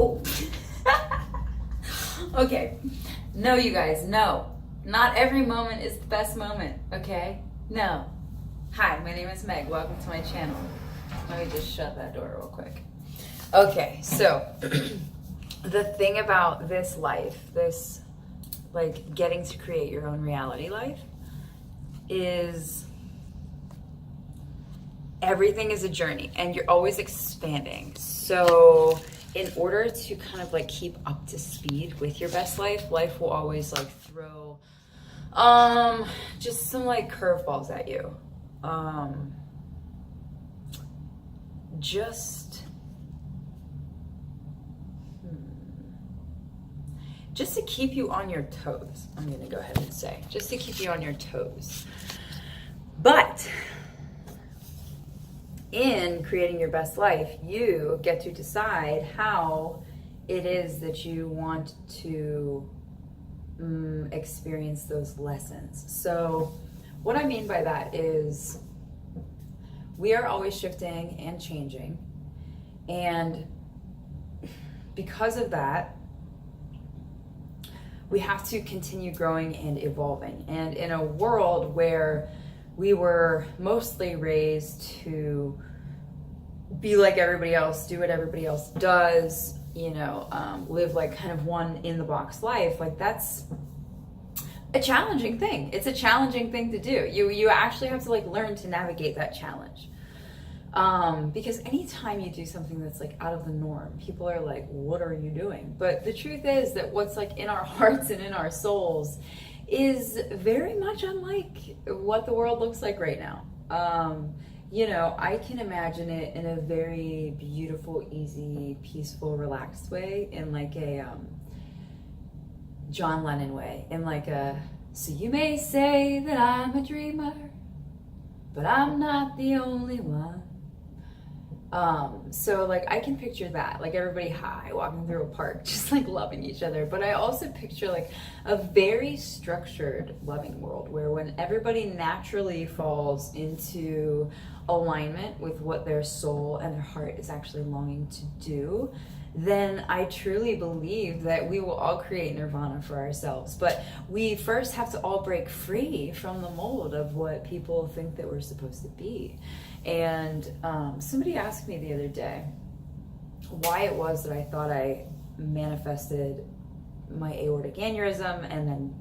Oh. Okay. No, you guys, no. Not every moment is the best moment, okay? No. Hi, my name is Meg. Welcome to my channel. Let me just shut that door real quick. Okay, so the thing about this life, this like getting to create your own reality life, is everything is a journey and you're always expanding. So in order to kind of like keep up to speed with your best life, life will always like throw just some like curveballs at you. Just to keep you on your toes, I'm gonna go ahead and say, just to keep you on your toes. But in creating your best life, you get to decide how it is that you want to experience those lessons. So what I mean by that is we are always shifting and changing. And because of that, we have to continue growing and evolving. And in a world where we were mostly raised to be like everybody else, do what everybody else does, live like kind of one in the box life, like that's a challenging thing. It's a challenging thing to do. You actually have to like learn to navigate that challenge. Because anytime you do something that's like out of the norm, people are like, what are you doing? But the truth is that what's like in our hearts and in our souls is very much unlike what the world looks like right now. I can imagine it in a very beautiful, easy, peaceful, relaxed way, in like a John Lennon way, in like a, so you may say that I'm a dreamer, but I'm not the only one. So like I can picture that, like everybody high walking through a park, just like loving each other. But I also picture like a very structured, loving world where when everybody naturally falls into alignment with what their soul and their heart is actually longing to do, then I truly believe that we will all create nirvana for ourselves. But we first have to all break free from the mold of what people think that we're supposed to be. And somebody asked me the other day why it was that I thought I manifested my aortic aneurysm and then,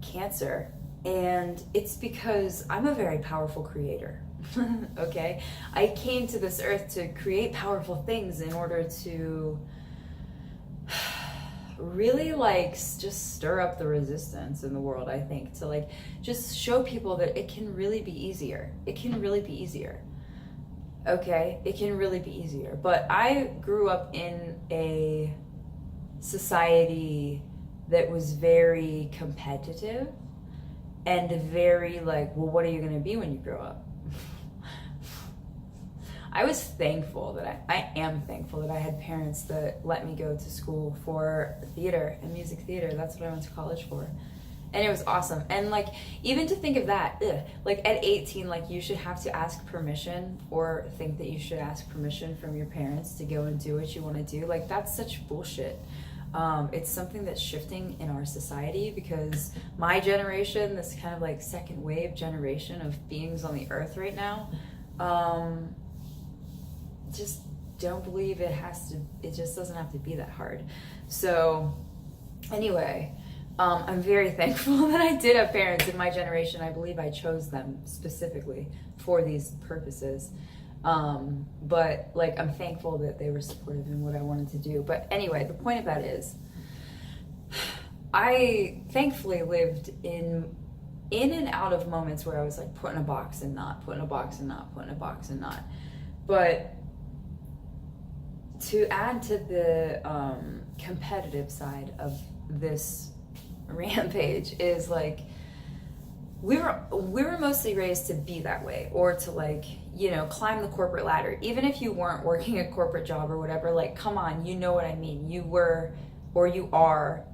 cancer. And it's because I'm a very powerful creator. Okay? I came to this earth to create powerful things in order to really like just stir up the resistance in the world, I think, to like just show people that it can really be easier. It can really be easier. Okay? It can really be easier. But I grew up in a society that was very competitive and very like, well, what are you going to be when you grow up? I was thankful that I am thankful that I had parents that let me go to school for theater and music theater. That's what I went to college for. And it was awesome. And like, even to think of that, like at 18, like you should have to ask permission or think that you should ask permission from your parents to go and do what you want to do. Like that's such bullshit. It's something that's shifting in our society because my generation, this kind of like second wave generation of beings on the earth right now, just don't believe it just doesn't have to be that hard. So anyway, I'm very thankful that I did have parents in my generation. I believe I chose them specifically for these purposes. But like, I'm thankful that they were supportive in what I wanted to do. But anyway, the point of that is I thankfully lived in and out of moments where I was like put in a box and not, put in a box and not, put in a box and not. But to add to the competitive side of this rampage is like, we were mostly raised to be that way, or to like, climb the corporate ladder. Even if you weren't working a corporate job or whatever, like, come on, you know what I mean. You were, or you are,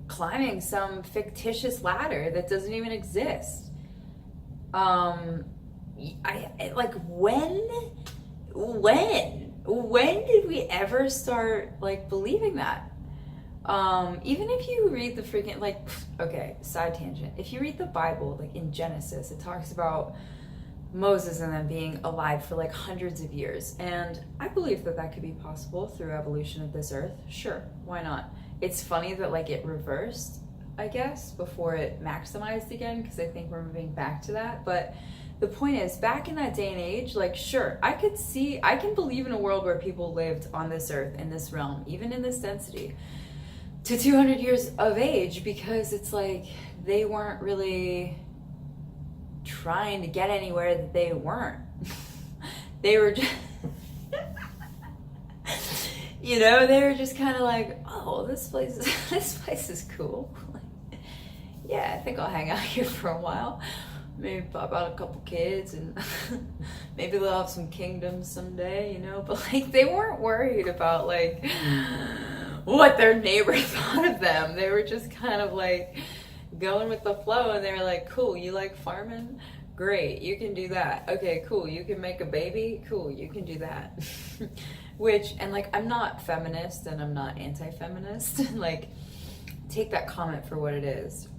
climbing some fictitious ladder that doesn't even exist. I like, when When did we ever start like believing that? Even if you read the freaking, like, okay, side tangent. If you read the Bible, like in Genesis, it talks about Moses and them being alive for like hundreds of years. And I believe that that could be possible through evolution of this earth. Sure, why not? It's funny that like it reversed, I guess, before it maximized again, because I think we're moving back to that. But the point is, back in that day and age, like, sure, I can believe in a world where people lived on this earth, in this realm, even in this density, to 200 years of age, because it's like they weren't really trying to get anywhere that they weren't. They were just, you know, they were just kind of like, oh, this place is cool. Like, yeah, I think I'll hang out here for a while. Maybe pop out a couple kids, and maybe they'll have some kingdoms someday, you know? But like, they weren't worried about like what their neighbor thought of them. They were just kind of like going with the flow, and they were like, cool, you like farming? Great, you can do that. Okay, cool, you can make a baby? Cool, you can do that. Which, and like, I'm not feminist and I'm not anti-feminist. Like, take that comment for what it is.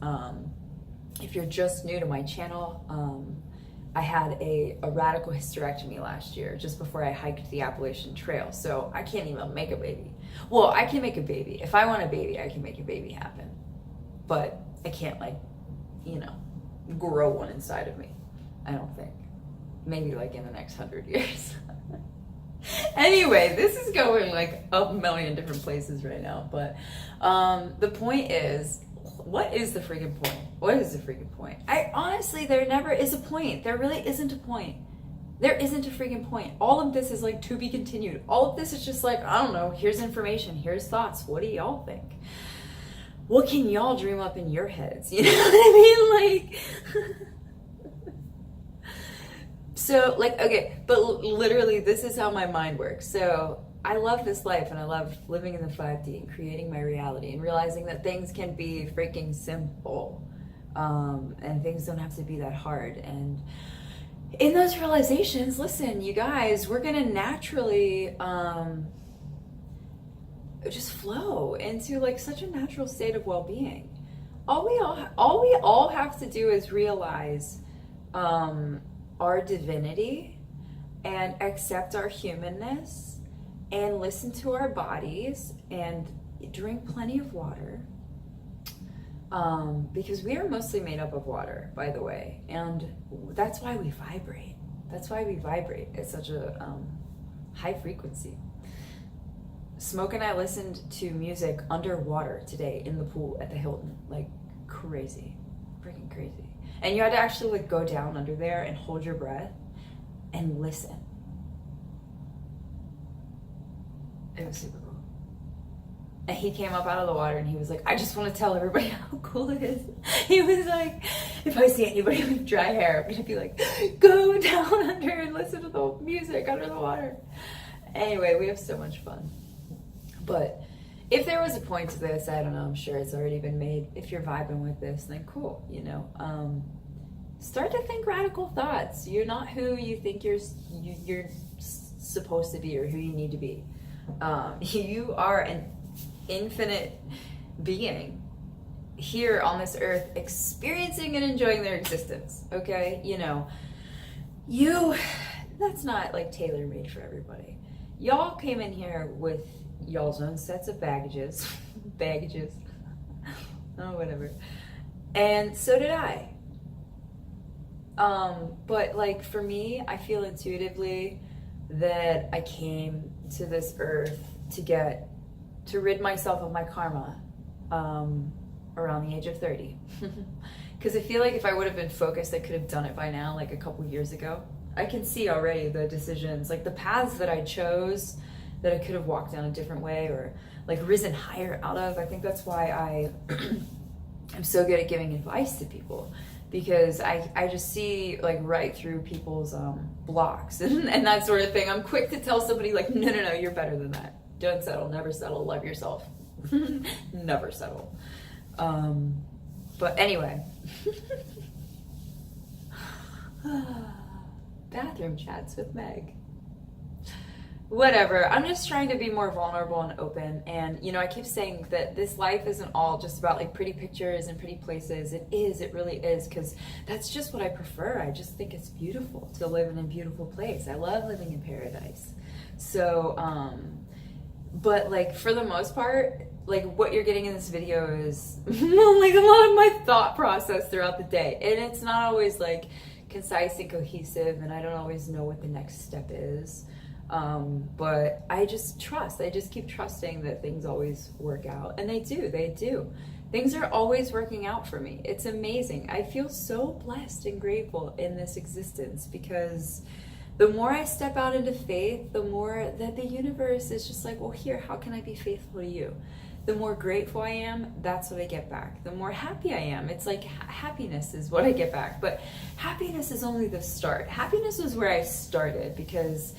If you're just new to my channel, I had a radical hysterectomy last year, just before I hiked the Appalachian Trail. So I can't even make a baby. Well, I can make a baby. If I want a baby, I can make a baby happen. But I can't, like, you know, grow one inside of me. I don't think. Maybe like in the next 100 years. Anyway, this is going like a million different places right now. But the point is, what is the freaking point? What is the freaking point? I honestly, there never is a point. There really isn't a point. There isn't a freaking point. All of this is like to be continued. All of this is just like, I don't know, here's information, here's thoughts. What do y'all think? What can y'all dream up in your heads? You know what I mean? Like, so like, okay, but literally this is how my mind works. So I love this life, and I love living in the 5D and creating my reality and realizing that things can be freaking simple, and things don't have to be that hard. And in those realizations, listen, you guys, we're gonna naturally just flow into like such a natural state of well-being. All we all have to do is realize our divinity and accept our humanness, and listen to our bodies, and drink plenty of water, because we are mostly made up of water, by the way, and that's why we vibrate. That's why we vibrate at such a high frequency. Smoke and I listened to music underwater today in the pool at the Hilton, like crazy, freaking crazy. And you had to actually like go down under there and hold your breath and listen. It was super cool. And he came up out of the water and he was like, I just want to tell everybody how cool it is. He was like, if I see anybody with dry hair, I'm going to be like, go down under and listen to the music under the water. Anyway, we have so much fun. But if there was a point to this, I don't know, I'm sure it's already been made. If you're vibing with this, then cool, you know. Start to think radical thoughts. You're not who you think you're supposed to be or who you need to be. You are an infinite being here on this earth, experiencing and enjoying their existence, okay? You know, that's not like tailor-made for everybody. Y'all came in here with y'all's own sets of baggages, oh, whatever. And so did I. But like for me, I feel intuitively that I came to this earth to rid myself of my karma around the age of 30. Because I feel like if I would have been focused, I could have done it by now, like a couple years ago. I can see already the decisions, like the paths that I chose that I could have walked down a different way or like risen higher out of. I think that's why I am so good at giving advice to people, because I just see like right through people's blocks and that sort of thing. I'm quick to tell somebody like, no, you're better than that. Don't settle, never settle, love yourself. Never settle. But anyway. Bathroom chats with Meg. whatever. I'm just trying to be more vulnerable and open. And, you know, I keep saying that this life isn't all just about like pretty pictures and pretty places. It is, it really is, because that's just what I prefer. I just think it's beautiful to live in a beautiful place. I love living in paradise. So, but like for the most part, like what you're getting in this video is like a lot of my thought process throughout the day. And it's not always like concise and cohesive, and I don't always know what the next step is. But I just trust. I just keep trusting that things always work out. And they do. They do. Things are always working out for me. It's amazing. I feel so blessed and grateful in this existence, because the more I step out into faith, the more that the universe is just like, well, here, how can I be faithful to you? The more grateful I am, that's what I get back. The more happy I am, it's like happiness is what I get back. But happiness is only the start. Happiness was where I started, because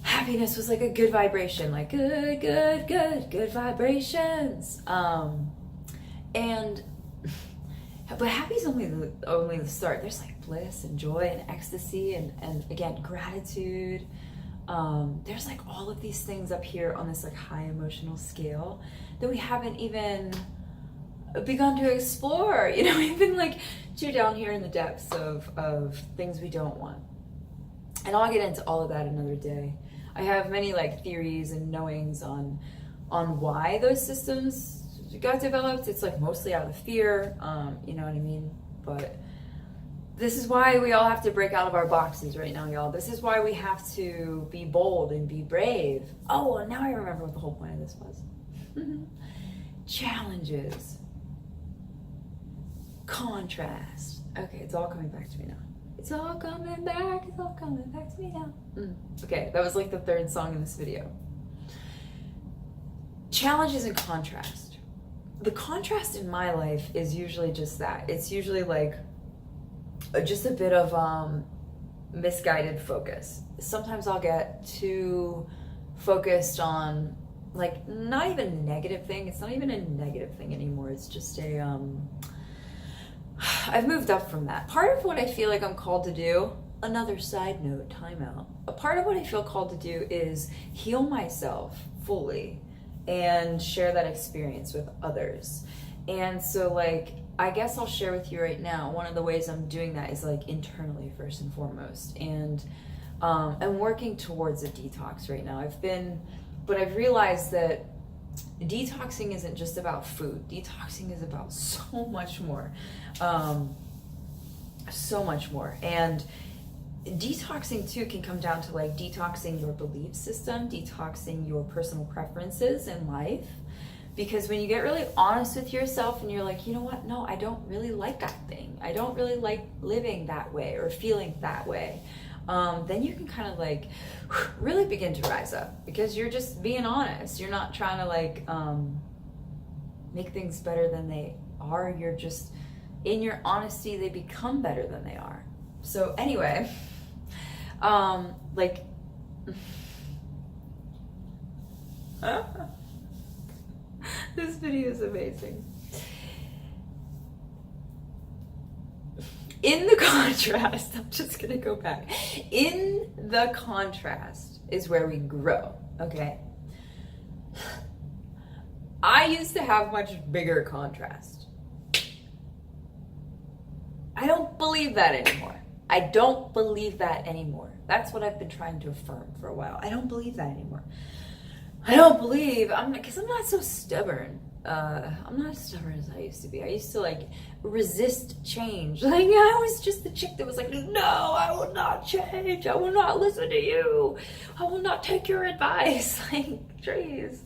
happiness was like a good vibration, like good vibrations. But happy's only the start. There's like bliss and joy and ecstasy and again, gratitude. There's like all of these things up here on this like high emotional scale that we haven't even begun to explore. You know, we've been like too down here in the depths of things we don't want. And I'll get into all of that another day. I have many like theories and knowings on why those systems got developed. It's like mostly out of fear, you know what I mean? But this is why we all have to break out of our boxes right now, y'all. This is why we have to be bold and be brave. Oh, and now I remember what the whole point of this was. Challenges. Contrast. Okay, it's all coming back to me now. It's all coming back. It's all coming back to me now. Okay, that was like the third song in this video. Challenges and contrast. The contrast in my life is usually just that. It's usually like just a bit of misguided focus. Sometimes I'll get too focused on like not even a negative thing. It's not even a negative thing anymore. It's just a I've moved up from that. Part of what I feel like I'm called to do, another side note, timeout. A part of what I feel called to do is heal myself fully and share that experience with others. And so like, I guess I'll share with you right now, one of the ways I'm doing that is like internally first and foremost. And I'm working towards a detox right now. But I've realized that detoxing isn't just about food. Detoxing is about so much more. So much more. And detoxing too can come down to like detoxing your belief system, detoxing your personal preferences in life. Because when you get really honest with yourself and you're like, you know what? No, I don't really like that thing. I don't really like living that way or feeling that way. Then you can kind of like really begin to rise up, because you're just being honest. You're not trying to like make things better than they are. You're just in your honesty, they become better than they are. So anyway, like this video is amazing. In the contrast, I'm just gonna go back. In the contrast is where we grow, okay? I used to have much bigger contrast. I don't believe that anymore. I don't believe that anymore. That's what I've been trying to affirm for a while. I don't believe that anymore. I don't believe, because I'm not so stubborn. I'm not as stubborn as I used to be. I used to like resist change. Like I was just the chick that was like, no, I will not change. I will not listen to you. I will not take your advice. Like, trees.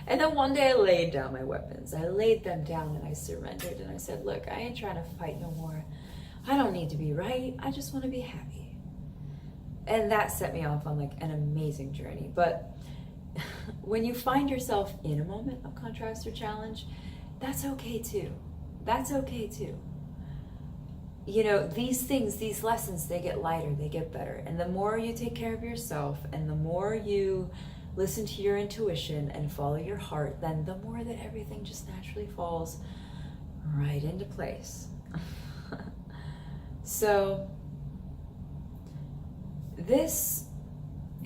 And then one day I laid down my weapons. I laid them down and I surrendered. And I said, look, I ain't trying to fight no more. I don't need to be right. I just want to be happy. And that set me off on like an amazing journey. But when you find yourself in a moment of contrast or challenge, that's okay too. That's okay too. You know, these things, these lessons, they get lighter, they get better. And the more you take care of yourself and the more you listen to your intuition and follow your heart, then the more that everything just naturally falls right into place. So this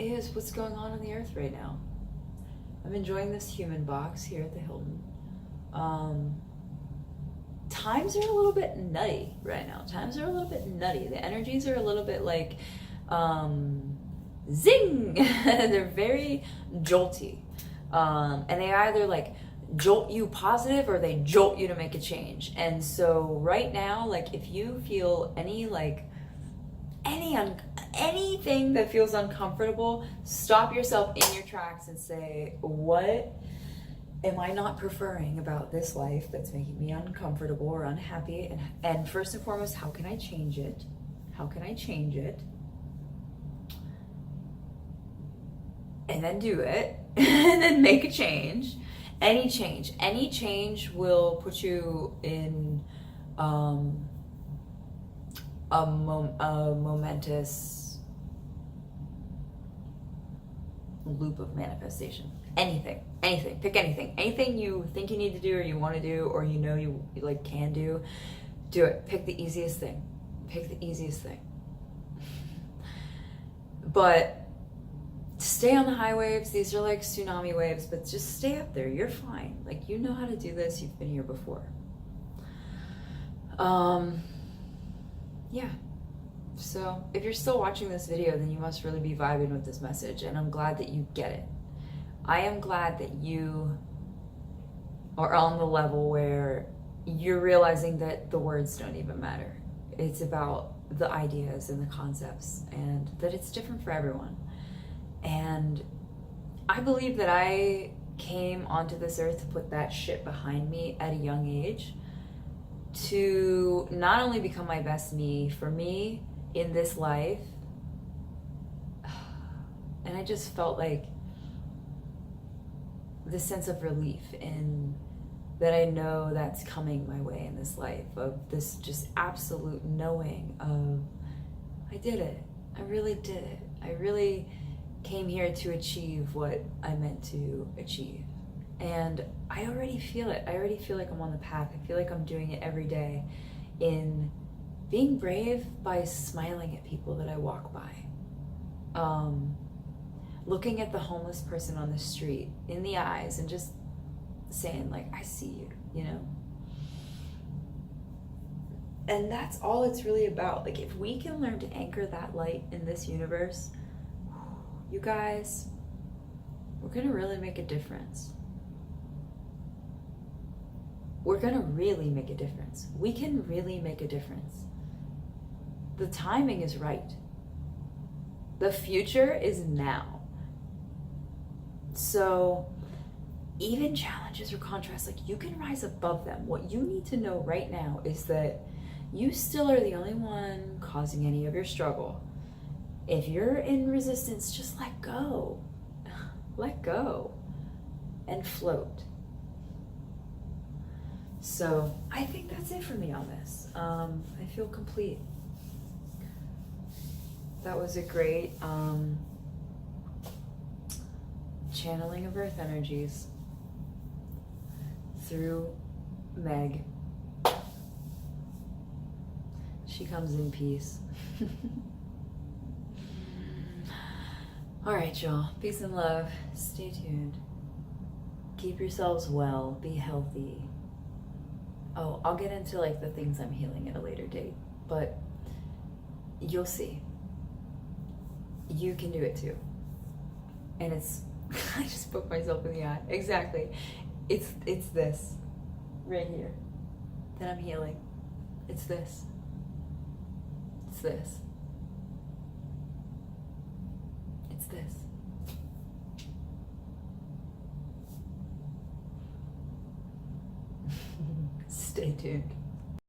is what's going on the earth right now. I'm enjoying this human box here at the Hilton. Times are a little bit nutty right now. Times are a little bit nutty. The energies are a little bit like zing. They're very jolty. And they either like jolt you positive or they jolt you to make a change. And so right now, like if you feel any like anything that feels uncomfortable, stop yourself in your tracks and say, what am I not preferring about this life that's making me uncomfortable or unhappy? And first and foremost, how can I change it? How can I change it? And then do it, and then make a change. Any change will put you in a momentous loop of manifestation. Anything, pick anything you think you need to do or you want to do or you know you like can do it. Pick the easiest thing. But stay on the high waves. These are like tsunami waves, but just stay up there. You're fine. Like, you know how to do this. You've been here before. Yeah. So if you're still watching this video, then you must really be vibing with this message, and I'm glad that you get it. I am glad that you are on the level where you're realizing that the words don't even matter. It's about the ideas and the concepts, and that it's different for everyone. And I believe that I came onto this earth to put that shit behind me at a young age, to not only become my best me for me in this life, and I just felt like this sense of relief in that I know that's coming my way in this life, of this just absolute knowing of I did it. I really did it. I really came here to achieve what I meant to achieve. And I already feel it. I already feel like I'm on the path. I feel like I'm doing it every day in being brave by smiling at people that I walk by. Looking at the homeless person on the street in the eyes and just saying like, I see you, you know? And that's all it's really about. Like, if we can learn to anchor that light in this universe, you guys, we're gonna really make a difference. We're gonna really make a difference. We can really make a difference. The timing is right. The future is now. So even challenges or contrasts, like, you can rise above them. What you need to know right now is that you still are the only one causing any of your struggle. If you're in resistance, just let go. Let go and float. So I think that's it for me on this. I feel complete. That was a great channeling of earth energies through Meg. She comes in peace. All right, y'all. Peace and love. Stay tuned. Keep yourselves well. Be healthy. Oh, I'll get into like the things I'm healing at a later date, but you'll see. You can do it too. And it's, I just poked myself in the eye. Exactly. It's this right here that I'm healing. It's this. It's this. It's this. Stay tuned.